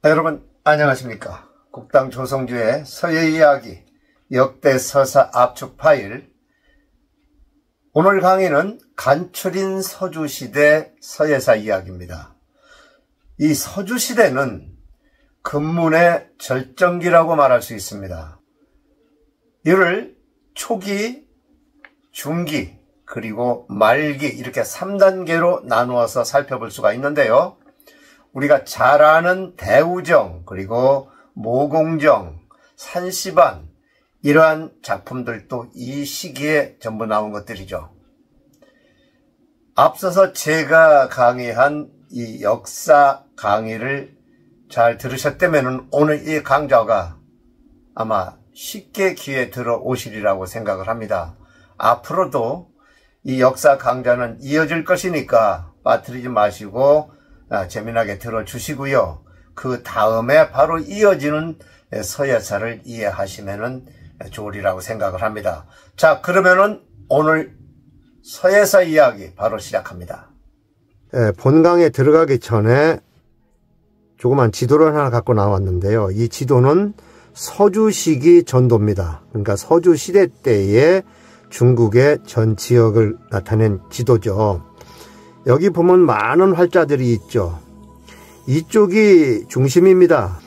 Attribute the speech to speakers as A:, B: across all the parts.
A: 여러분 안녕하십니까. 국당 조성주의 서예 이야기 역대 서사 압축 파일. 오늘 강의는 간추린 서주시대 서예사 이야기입니다. 이 서주시대는 금문의 절정기라고 말할 수 있습니다. 이를 초기, 중기, 그리고 말기 이렇게 3단계로 나누어서 살펴볼 수가 있는데요. 우리가 잘 아는 대우정, 그리고 모공정, 산시반 이러한 작품들도 이 시기에 전부 나온 것들이죠. 앞서서 제가 강의한 이 역사 강의를 잘 들으셨다면 오늘 이 강좌가 아마 쉽게 귀에 들어오시리라고 생각을 합니다. 앞으로도 이 역사 강좌는 이어질 것이니까 빠뜨리지 마시고 재미나게 들어주시고요. 그 다음에 바로 이어지는 서예사를 이해하시면 좋으리라고 생각을 합니다. 자, 그러면은 오늘 서예사 이야기 바로 시작합니다. 본강에 들어가기 전에 조그만 지도를 하나 갖고 나왔는데요. 이 지도는 서주시기 전도입니다. 그러니까 서주시대 때의 중국의 전 지역을 나타낸 지도죠. 여기 보면 많은 활자들이 있죠. 이쪽이 중심입니다.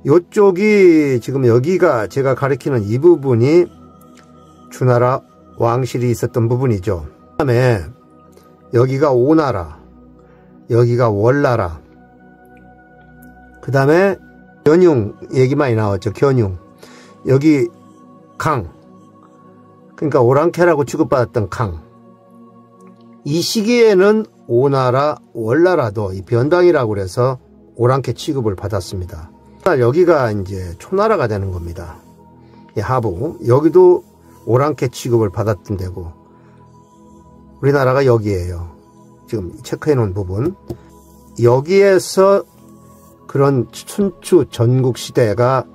A: 이쪽이 지금 여기가 제가 가리키는 이 부분이 주나라 왕실이 있었던 부분이죠. 그 다음에 여기가 오나라, 여기가 월나라, 그 다음에 견융 얘기 많이 나왔죠. 견융. 여기 강, 그러니까 오랑캐라고 취급받았던 강. 이 시기에는 오나라, 월나라도 이 변당이라고 그래서 오랑캐 취급을 받았습니다. 여기가 이제 초나라가 되는 겁니다. 이 하부. 여기도 오랑캐 취급을 받았던 데고, 우리나라가 여기에요. 지금 체크해 놓은 부분. 여기에서 그런 춘추 전국시대가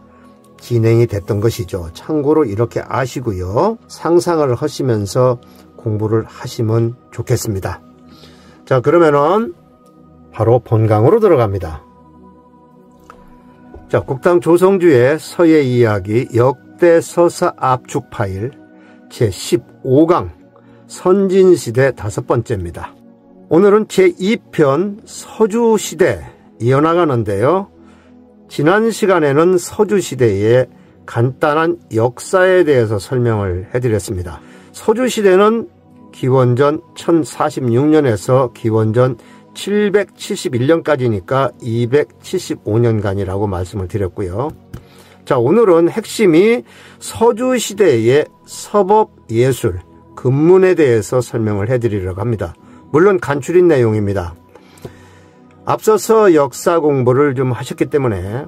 A: 진행이 됐던 것이죠. 참고로 이렇게 아시고요. 상상을 하시면서 공부를 하시면 좋겠습니다. 자, 그러면은 바로 본강으로 들어갑니다. 자, 국당 조성주의 서예 이야기 역대 서사 압축 파일 제15강 선진시대 5번째입니다. 오늘은 제2편 서주시대 이어나가는데요. 지난 시간에는 서주시대의 간단한 역사에 대해서 설명을 해드렸습니다. 서주시대는 기원전 1046년에서 기원전 771년까지니까 275년간이라고 말씀을 드렸고요. 자, 오늘은 핵심이 서주시대의 서법예술, 금문에 대해서 설명을 해드리려고 합니다. 물론 간추린 내용입니다. 앞서서 역사 공부를 좀 하셨기 때문에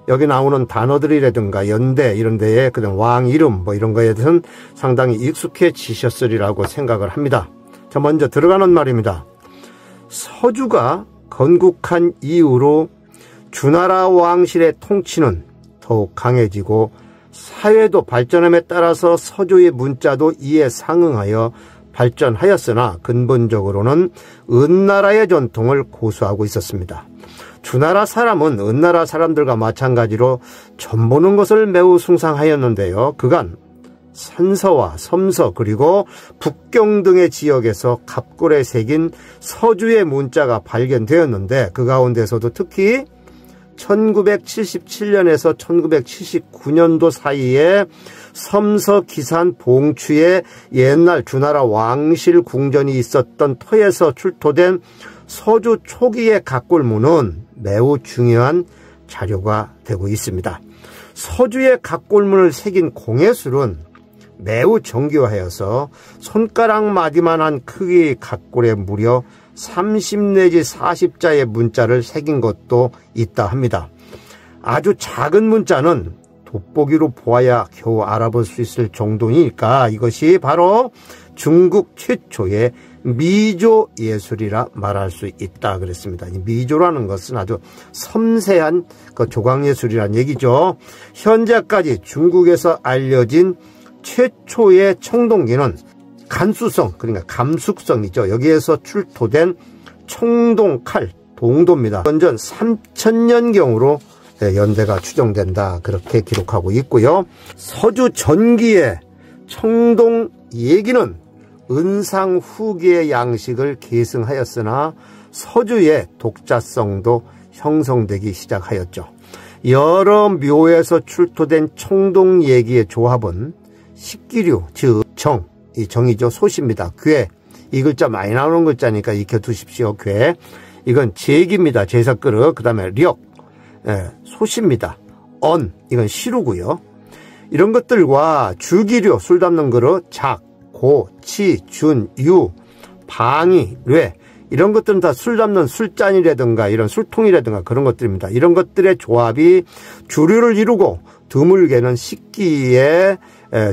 A: 여기 나오는 단어들이라든가 연대 이런 데에 그다음 왕 이름 뭐 이런 거에 대해서는 상당히 익숙해지셨으리라고 생각을 합니다. 자, 먼저 들어가는 말입니다. 서주가 건국한 이후로 주나라 왕실의 통치는 더욱 강해지고 사회도 발전함에 따라서 서주의 문자도 이에 상응하여 발전하였으나 근본적으로는 은나라의 전통을 고수하고 있었습니다. 주나라 사람은 은나라 사람들과 마찬가지로 점 보는 것을 매우 숭상하였는데요. 그간 산서와 섬서 그리고 북경 등의 지역에서 갑골에 새긴 서주의 문자가 발견되었는데 그 가운데서도 특히 1977년에서 1979년도 사이에 섬서 기산 봉추에 옛날 주나라 왕실 궁전이 있었던 터에서 출토된 서주 초기의 각골문은 매우 중요한 자료가 되고 있습니다. 서주의 각골문을 새긴 공예술은 매우 정교하여서 손가락 마디만한 크기의 각골에 무려 30 내지 40자의 문자를 새긴 것도 있다 합니다. 아주 작은 문자는 돋보기로 보아야 겨우 알아볼 수 있을 정도니까 이것이 바로 중국 최초의 미조 예술이라 말할 수 있다 그랬습니다. 이 미조라는 것은 아주 섬세한 그 조각 예술이란 얘기죠. 현재까지 중국에서 알려진 최초의 청동기는 간수성, 그러니까 감숙성이죠. 여기에서 출토된 청동칼, 봉도입니다. 건전 3000년경으로 연대가 추정된다, 그렇게 기록하고 있고요. 서주 전기의 청동 얘기는 은상 후기의 양식을 계승하였으나 서주의 독자성도 형성되기 시작하였죠. 여러 묘에서 출토된 청동 얘기의 조합은 식기류, 즉 정, 이 정이죠. 소시입니다. 괴, 이 글자 많이 나오는 글자니까 익혀두십시오. 괴, 이건 제기입니다. 제사그릇. 그 다음에 력, 소시입니다. 언, 이건 시루고요. 이런 것들과 주기류, 술 담는 그릇, 작, 고, 치, 준, 유, 방이, 뢰, 이런 것들은 다 술 담는 술잔이라든가 이런 술통이라든가 그런 것들입니다. 이런 것들의 조합이 주류를 이루고 드물게는 식기의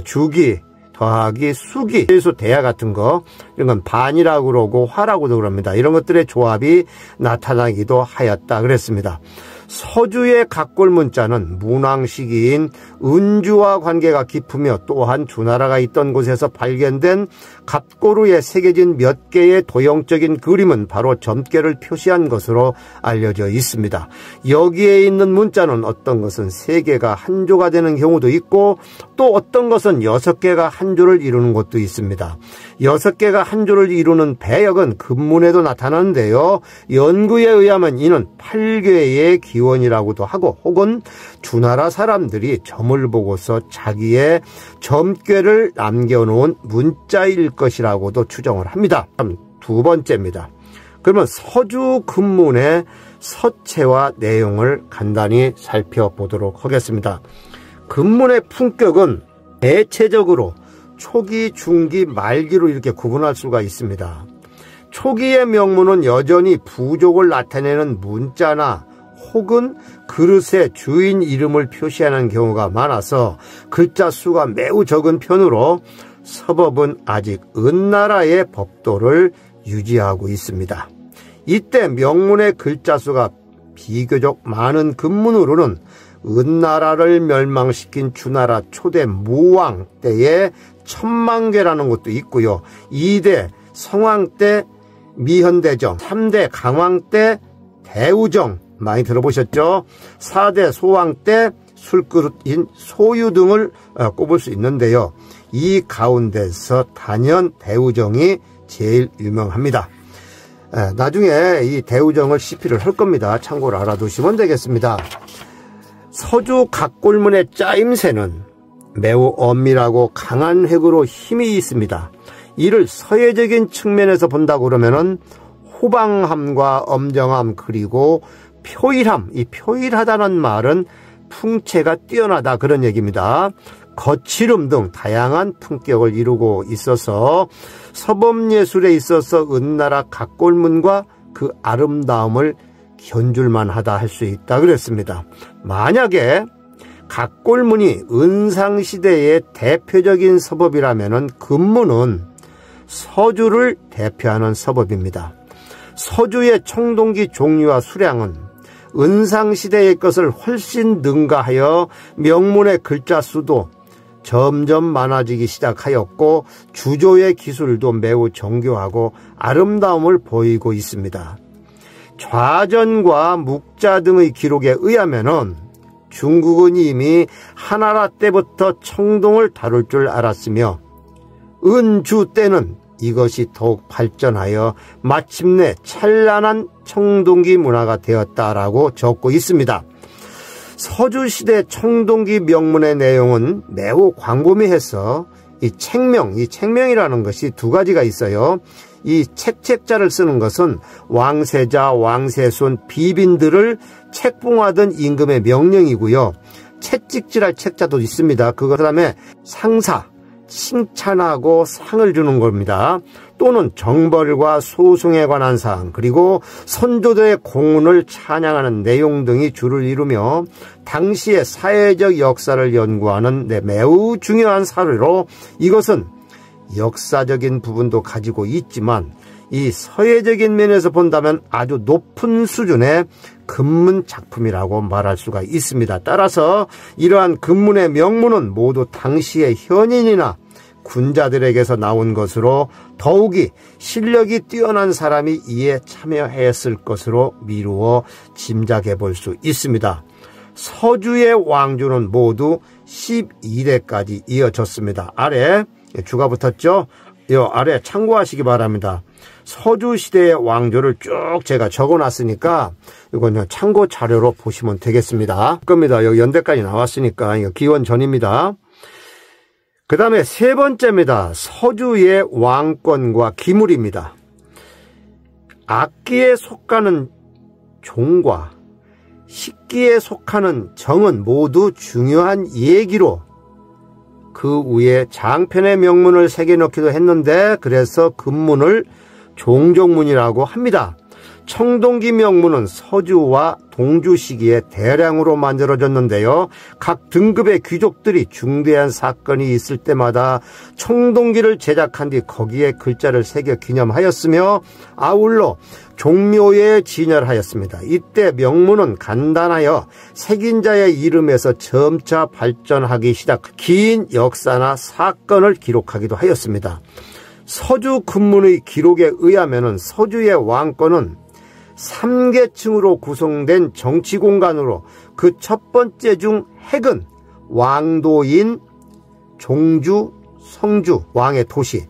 A: 주기 더하기 수기, 예수 대야 같은 거, 이런 건 반이라고 그러고 화라고도 그럽니다. 이런 것들의 조합이 나타나기도 하였다 그랬습니다. 서주의 각골문자는 문왕 시기인 은주와 관계가 깊으며 또한 주나라가 있던 곳에서 발견된 갑고루에 새겨진 몇 개의 도형적인 그림은 바로 점괘를 표시한 것으로 알려져 있습니다. 여기에 있는 문자는 어떤 것은 3개가 한 조가 되는 경우도 있고 또 어떤 것은 6개가 한 조를 이루는 것도 있습니다. 6개가 한 조를 이루는 배역은 금문에도 나타나는데요. 연구에 의하면 이는 8괴의 기원이라고도 하고 혹은 주나라 사람들이 점을 보고서 자기의 점괘를 남겨놓은 문자일 것이라고도 추정을 합니다. 그럼 2번째입니다. 그러면 서주 금문의 서체와 내용을 간단히 살펴보도록 하겠습니다. 금문의 품격은 대체적으로 초기, 중기, 말기로 이렇게 구분할 수가 있습니다. 초기의 명문은 여전히 부족을 나타내는 문자나 혹은 그릇의 주인 이름을 표시하는 경우가 많아서 글자 수가 매우 적은 편으로 서법은 아직 은나라의 법도를 유지하고 있습니다. 이때 명문의 글자 수가 비교적 많은 금문으로는 은나라를 멸망시킨 주나라 초대 무왕 때의 천만괴라는 것도 있고요. 2대 성왕 때 미현대정, 3대 강왕 때 대우정 많이 들어보셨죠? 4대 소왕 때 술그릇인 소유 등을 꼽을 수 있는데요. 이 가운데서 단연 대우정이 제일 유명합니다. 나중에 이 대우정을 시피를 할 겁니다. 참고로 알아두시면 되겠습니다. 서주 각골문의 짜임새는 매우 엄밀하고 강한 획으로 힘이 있습니다. 이를 서예적인 측면에서 본다고 그러면은 호방함과 엄정함 그리고 표일함, 이 표일하다는 말은 풍채가 뛰어나다 그런 얘기입니다. 거칠음 등 다양한 품격을 이루고 있어서 서범예술에 있어서 은나라 각골문과 그 아름다움을 견줄만하다 할 수 있다 그랬습니다. 만약에 각골문이 은상시대의 대표적인 서법이라면 금문은 서주를 대표하는 서법입니다. 서주의 청동기 종류와 수량은 은상시대의 것을 훨씬 능가하여 명문의 글자 수도 점점 많아지기 시작하였고 주조의 기술도 매우 정교하고 아름다움을 보이고 있습니다. 좌전과 묵자 등의 기록에 의하면은 중국은 이미 한나라 때부터 청동을 다룰 줄 알았으며 은주 때는 이것이 더욱 발전하여 마침내 찬란한 청동기 문화가 되었다라고 적고 있습니다. 서주시대 청동기 명문의 내용은 매우 광범위해서 이 책명이라는 것이 2가지가 있어요. 이 책자를 쓰는 것은 왕세자, 왕세손, 비빈들을 책봉하던 임금의 명령이고요. 채찍질할 책자도 있습니다. 그 다음에 상사, 칭찬하고 상을 주는 겁니다. 또는 정벌과 소송에 관한 사항 그리고 선조들의 공훈을 찬양하는 내용 등이 주를 이루며 당시의 사회적 역사를 연구하는 매우 중요한 사료로 이것은 역사적인 부분도 가지고 있지만 이 서예적인 면에서 본다면 아주 높은 수준의 금문 작품이라고 말할 수가 있습니다. 따라서 이러한 금문의 명문은 모두 당시의 현인이나 군자들에게서 나온 것으로 더욱이 실력이 뛰어난 사람이 이에 참여했을 것으로 미루어 짐작해 볼 수 있습니다. 서주의 왕조는 모두 12대까지 이어졌습니다. 아래 주가 붙었죠? 이 아래 참고하시기 바랍니다. 서주시대의 왕조를 쭉 제가 적어놨으니까 이건 참고 자료로 보시면 되겠습니다. 겁니다. 여기 연대까지 나왔으니까 이거 기원 전입니다. 그 다음에 세 번째입니다. 서주의 왕권과 기물입니다. 악기에 속하는 종과 식기에 속하는 정은 모두 중요한 얘기로 그 위에 장편의 명문을 새겨넣기도 했는데 그래서 금문을 종종문이라고 합니다. 청동기 명문은 서주와 동주 시기에 대량으로 만들어졌는데요. 각 등급의 귀족들이 중대한 사건이 있을 때마다 청동기를 제작한 뒤 거기에 글자를 새겨 기념하였으며 아울러 종묘에 진열하였습니다. 이때 명문은 간단하여 새긴 자의 이름에서 점차 발전하기 시작 긴 역사나 사건을 기록하기도 하였습니다. 서주 금문의 기록에 의하면 서주의 왕권은 3계층으로 구성된 정치공간으로 그 첫 번째 중 핵은 왕도인, 종주, 성주, 왕의 도시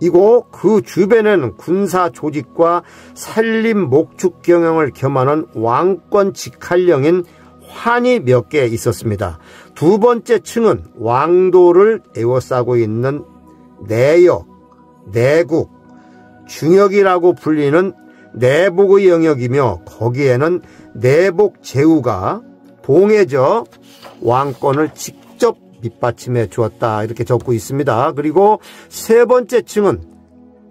A: 이고 그 주변에는 군사 조직과 산림 목축 경영을 겸하는 왕권 직할령인 환이 몇 개 있었습니다. 두 번째 층은 왕도를 에워싸고 있는 내역, 내국, 중역이라고 불리는 내복의 영역이며 거기에는 내복 제후가 봉해져 왕권을 직접 밑받침해 주었다 이렇게 적고 있습니다. 그리고 세 번째 층은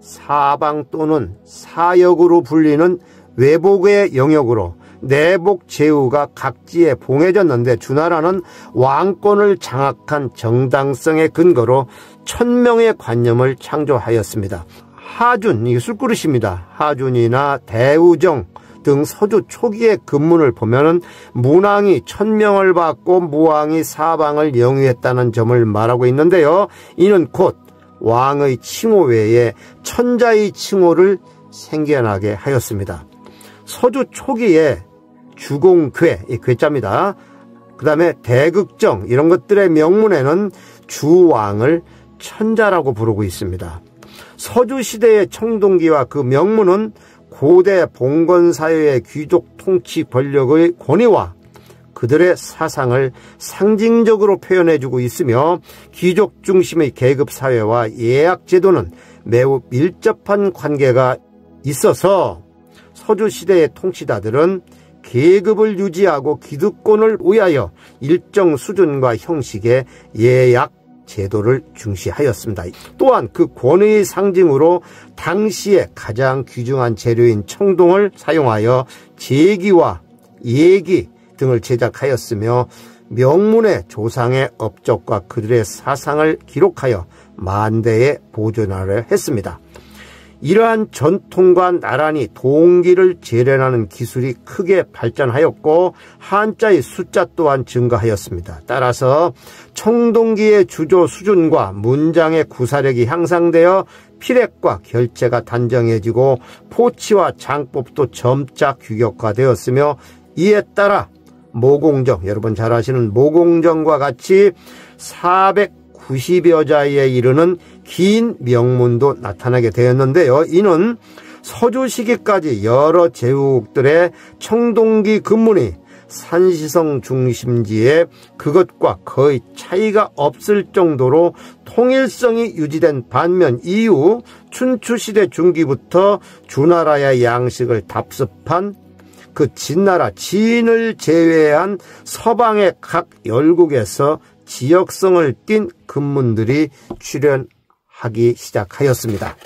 A: 사방 또는 사역으로 불리는 외복의 영역으로 내복 제후가 각지에 봉해졌는데 주나라는 왕권을 장악한 정당성의 근거로 천명의 관념을 창조하였습니다. 하준, 이게 술그릇입니다. 하준이나 대우정 등 서주 초기의 금문을 보면은 문왕이 천명을 받고 무왕이 사방을 영위했다는 점을 말하고 있는데요. 이는 곧 왕의 칭호 외에 천자의 칭호를 생겨나게 하였습니다. 서주 초기에 주공괴, 이 괴짜입니다. 그 다음에 대극정 이런 것들의 명문에는 주왕을 천자라고 부르고 있습니다. 서주시대의 청동기와 그 명문은 고대 봉건사회의 귀족 통치 권력의 권위와 그들의 사상을 상징적으로 표현해주고 있으며 귀족 중심의 계급사회와 예약제도는 매우 밀접한 관계가 있어서 서주시대의 통치자들은 계급을 유지하고 기득권을 위하여 일정 수준과 형식의 예약 제도를 중시하였습니다. 또한 그 권위의 상징으로 당시에 가장 귀중한 재료인 청동을 사용하여 제기와 예기 등을 제작하였으며 명문의 조상의 업적과 그들의 사상을 기록하여 만대에 보존하려 했습니다. 이러한 전통과 나란히 동기를 재련하는 기술이 크게 발전하였고 한자의 숫자 또한 증가하였습니다. 따라서 청동기의 주조 수준과 문장의 구사력이 향상되어 필획과 결체가 단정해지고 포치와 장법도 점차 규격화되었으며 이에 따라 모공정, 여러분 잘 아시는 모공정과 같이 490여 자에 이르는 긴 명문도 나타나게 되었는데요. 이는 서주 시기까지 여러 제국들의 청동기 금문이 산시성 중심지에 그것과 거의 차이가 없을 정도로 통일성이 유지된 반면 이후 춘추시대 중기부터 주나라의 양식을 답습한 그 진나라 진을 제외한 서방의 각 열국에서 지역성을 띤 금문들이 출현하기 시작하였습니다.